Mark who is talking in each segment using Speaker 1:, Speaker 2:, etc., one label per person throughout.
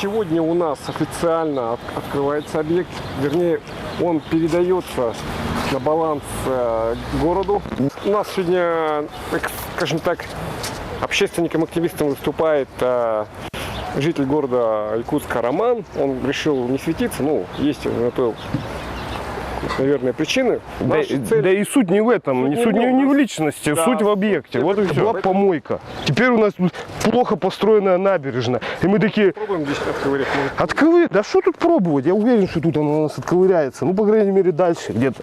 Speaker 1: Сегодня у нас официально открывается объект, вернее, он передается на баланс городу. У нас сегодня, скажем так, общественником-активистом выступает житель города Якутска Роман. Он решил не светиться, ну, есть на то, наверное, причины.
Speaker 2: Да и суть не в этом, суть не в личности, да, суть в объекте. Вот и все. Была помойка. Теперь у нас тут плохо построенная набережная. И мы такие...
Speaker 1: Попробуем здесь отковырять.
Speaker 2: Отковырять? Да что тут пробовать? Я уверен, что тут оно у нас отковыряется. Ну, по крайней мере, дальше где-то.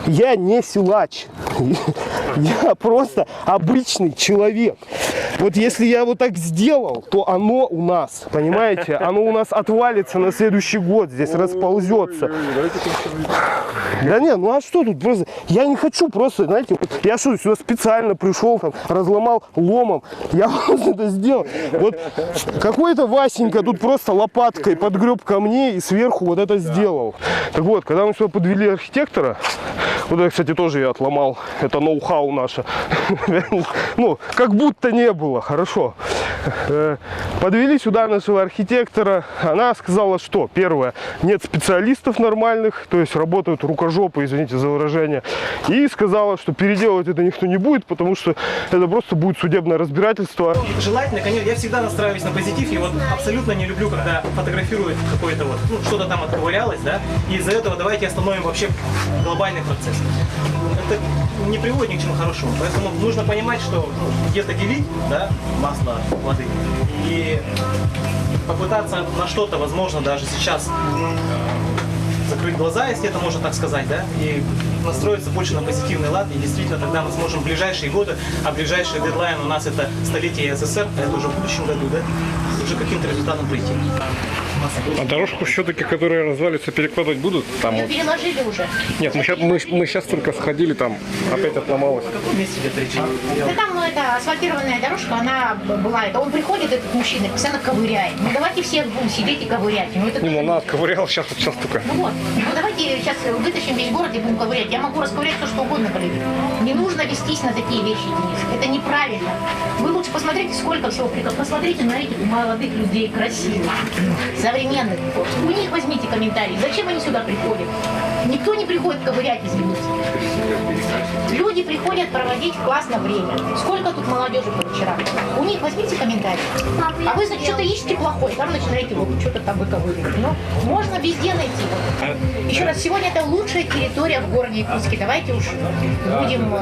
Speaker 2: Я не силач. Я просто обычный человек. Вот если я вот так сделал, то оно у нас, понимаете, оно у нас отвалится на следующий год, здесь расползется. Да нет, ну а что тут просто? Я не хочу просто, знаете, вот я что, сюда специально пришел, там, разломал ломом, я просто это сделал. Вот какой-то Васенька тут просто лопаткой подгреб камней и сверху вот это сделал. Так вот, когда мы сюда подвели архитектора, вот это, кстати, тоже я отломал, это ноу-хау наше, ну, как будто не было, хорошо. Подвели сюда нашего архитектора, она сказала, что, первое, нет специалистов нормальных, то есть работают рукожопы, извините за выражение, и сказала, что переделывать это никто не будет, потому что это просто будет судебное разбирательство.
Speaker 3: Желательно, конечно, я всегда настраиваюсь на позитив, и вот абсолютно не люблю, когда фотографируют какое-то вот, ну, что-то там отковырялось, да, и из-за этого давайте остановим вообще глобальный процесс. Это не приводит ни к чему хорошему, поэтому нужно понимать, что где-то делить, да, масло от воды, и попытаться на что-то, возможно, даже сейчас закрыть глаза, если это можно так сказать, да, и настроиться больше на позитивный лад, и действительно тогда мы сможем в ближайшие годы, а ближайший дедлайн у нас это столетие СССР, это уже в будущем году, да, уже каким-то результатом прийти.
Speaker 1: А дорожку все-таки, которые развалится, перекладывать будут? Там
Speaker 4: Ее
Speaker 1: вот...
Speaker 4: переложили уже.
Speaker 1: Нет, мы сейчас только сходили, там опять отломалось.
Speaker 3: В каком месте где-то речь?
Speaker 4: Да там эта асфальтированная дорожка, она была, это он приходит, этот мужчина, постоянно ковыряет. Ну давайте все будем сидеть и ковырять. Ну, это
Speaker 1: Не, она отковыряла сейчас только.
Speaker 4: ну вот, ну давайте сейчас вытащим весь город и будем ковырять. Я могу расковырять все, что угодно, коллеги. Не нужно вестись на такие вещи, Денис. Это неправильно. Вы лучше посмотрите, сколько всего приходит. Посмотрите на этих молодых людей, красивых, современных. У них возьмите комментарии. Зачем они сюда приходят? Никто не приходит ковырять, извините. Люди приходят проводить классное время. Сколько тут молодежи по вечерам? У них возьмите комментарии. А вы, значит, что-то ищете плохое, там начинаете вот что-то там выковыривать. Но можно везде найти. Еще раз, сегодня это лучшая территория в городе Якутске. Давайте уж будем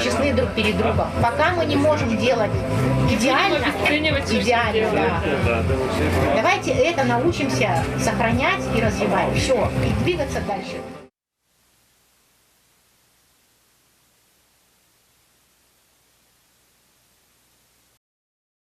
Speaker 4: честны друг перед другом. Пока мы не можем делать идеально, да. Давайте это научимся сохранять и развивать. Все, и двигаться дальше.